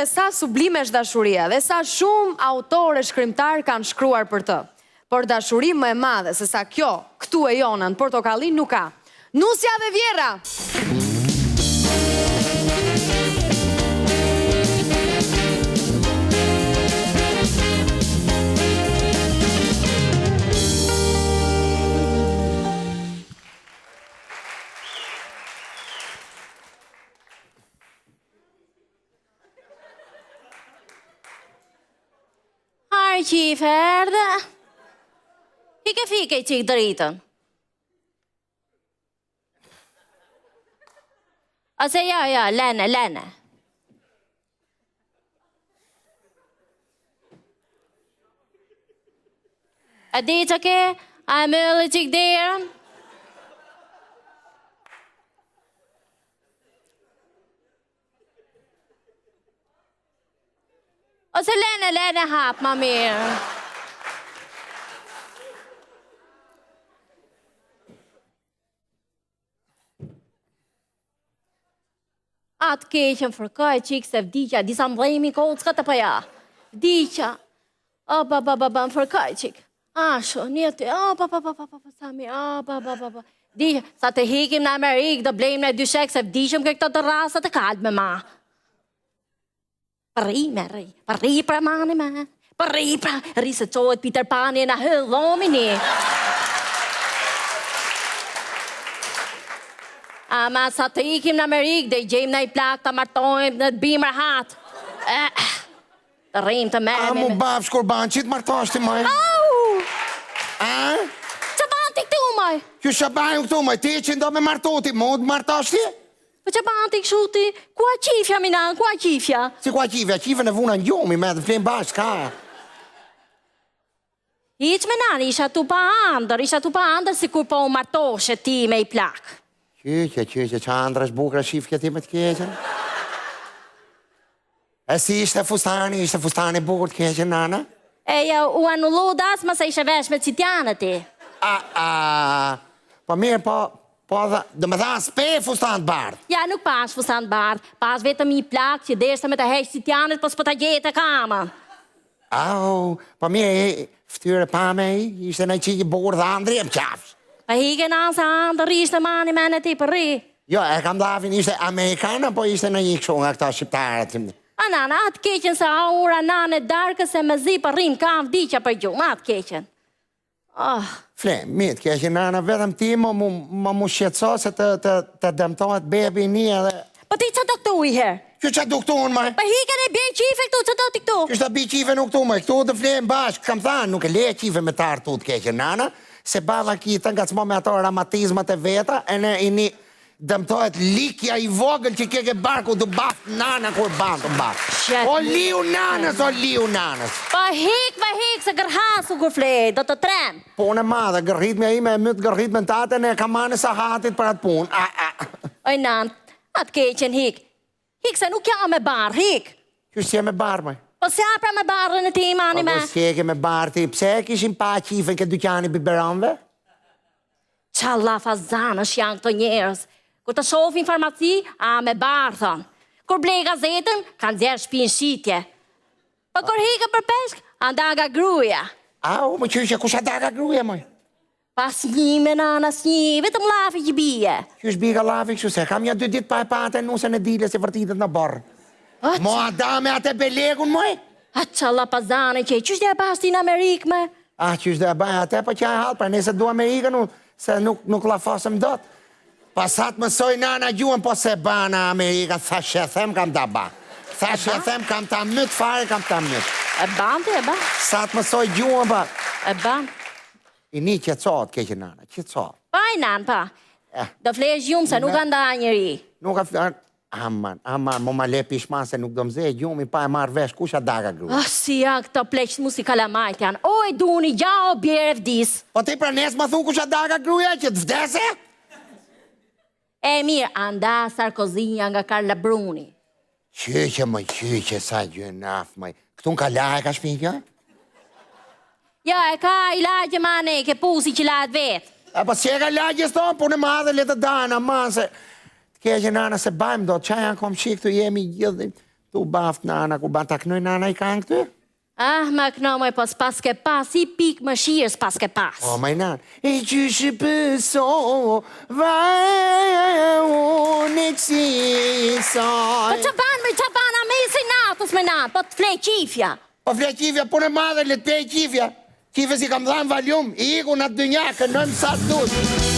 dhe sa sublime është dashuria, dhe sa shumë autorë shkrimtar kanë shkruar për të. Por dashuri më e madhe, se sa kjo, këtu e jona në Portokallin nuk ka. Nusja dhe Vjera! Qife erdhe. Fike i qikë dëritën. Ase ja, lene. A di që ke? A e mëllë qikë derën? Ose lene hap, ma mirë. Atë keqen fërkaj qikë se vdikja, disa mdhejmi kockët të pëja. Vdikja. Më fërkaj qikë. Asho, njëti, sa mirë, Dikja, sa të hikim në Amerikë, dhe blejmë në dyshek se vdikjëm këto të rasët të kalbë me ma. Përri pra mani me, ri se qojt Peter Pani në hëllomini. Ama sa të ikim në Amerikë dhe i gjejmë në i plak të martojmë në të bimë rahat. Të rrim të memi. A mu bab shkurban, qitë martoshti maj? Au! A? Që ban t'i këtu maj? Kjo shabajnë këtu maj, ti që ndo me martoti, mu të martoshti? Po që ban t'i këshuti, kua qifja minan, kua qifja? Si kua qifja, qifja në vuna në gjomi me të flemë bashkë, ka? Iq me nani, isha tu pa andër, si kur po u martoshe ti me i plak. Qyqe, që andrë është bukra shifë këti me të keqen? E si ishte fustani bukur të keqen, nana? Eja, u anullu das, ma se ishe vesh me citjanë ti. Po mirë, po dhe me tha s'pe fustan të bardh. Ja, nuk pash fustan të bardh, pash vetëm i plak që deshte me të heq citjanët, po s'po t'a gjete kama. Au, po mirë, ftyre pa me i, ishte në qiki bukur dhe andri e më qafsh. Pa hike në ansa andër, ishte mani me në ti përri. Jo, e kam dafin ishte Amerikana, po ishte në një këshu nga këta shqiptarët. A nana, atë keqen se aura nane darkës e me zi përrim, kam vdikja për gjumë, atë keqen. Flem, mitë keqen nana, vetëm ti më mu shqetso se të dëmtojt bebi një edhe... Po ti që do këtu i herë? Kjo që do këtu unë, maj? Pa hike në bje qife këtu, që do t'i këtu? Kjo shtë bi qife nuk këtu, maj, këtu të flem bashkë, kam thanë, nuk e le qife me tarë tu të keqen nana, se bava kita nga cmo me ato ramatizmat e vetra, e në i një dëmtojt likja i vogël që keke barku të bafë nana kur banë të bafë. O liu nanës. Pa hik, se gërhasu kur flej, do të trem. Punë e madhe, gërritme ime e mytë gërritme në tate, ne kam anë sa hatit për atë punë. Oj nan, atë keqen hik. Hik se nuk jam me barë, hik. Që si e me barë, maj? Po si apra me barën e ti, mani me? Po si e ke me barë ti, pse e kishim pa qifën këtë dukjani biberonve? Qa lafazanësh janë këto njerës. Kur të shofin farmaci, a me barë, thonë. Kur blej gazetën, kanë zjerë shpinë shqitje. Po kur hike për peshk, andaga gruja. Au, më qyshe, kush andaga gruja, moj? Pas një me nanas një, vetëm lafi që bije. Qysh biga lafi kështu se, kam një 2 ditë pa e pate nusën e dile se vërtitet në borë. Mo adame atë belegun, moj? A qa lapazane që, qysh dhe e pas ti në Amerikë, me? Qysh dhe e baj atë, po që e halë, pra nëse du Amerikën, se nuk la fasëm dot. Pasat mësoj nana gjuën, po se ba në Amerika, thash e them kam ta ba. Thash e them kam ta mytë fare, kam ta mytë. E ban ti, e ban. Sa të mësoj gjuën, ba. E ban. I një qëtësot, keqë nana, qëtësot. Pa i nan, pa. Do flesh gjumë se nuk anda njëri. Nuk a flesh, aman, mo ma le pishman se nuk do mze gjumi, pa e marrë vesh, kusha daga gru. Si janë këto pleqës musikalamajt janë. Oj, duni, gjao, bjerë vdis. Po ti pra nes ma thu kusha daga gruja, që të vdese? E mirë, anda Sarkozinja nga Karla Bruni. Qyqe, sa gjënaf, maj. Këtu në kala e ka shpin kjo? Ja, e ka i lagje mane, ke pusi që latë vetë. Po si e ka lagje s'ton, punë e madhe le të dana, man se... Keqe nana se bajmë do, qa janë kom qik të jemi gjithë, Tu baft nana, ku ban taknoj nana i kanë këty? Ah, ma knamoj, po s'pas ke pas, i pik më shirë s'pas ke pas. O, maj nan, e gjyshi pëso, va unë e kësisaj. Po që ban, a me si natës me natë, po të flej qifja. Po fle qifja, punë e madhe, le të pej qifja. Qifja si kam dhanë valjum, i iku në të dynja, kënojmë sa të dush.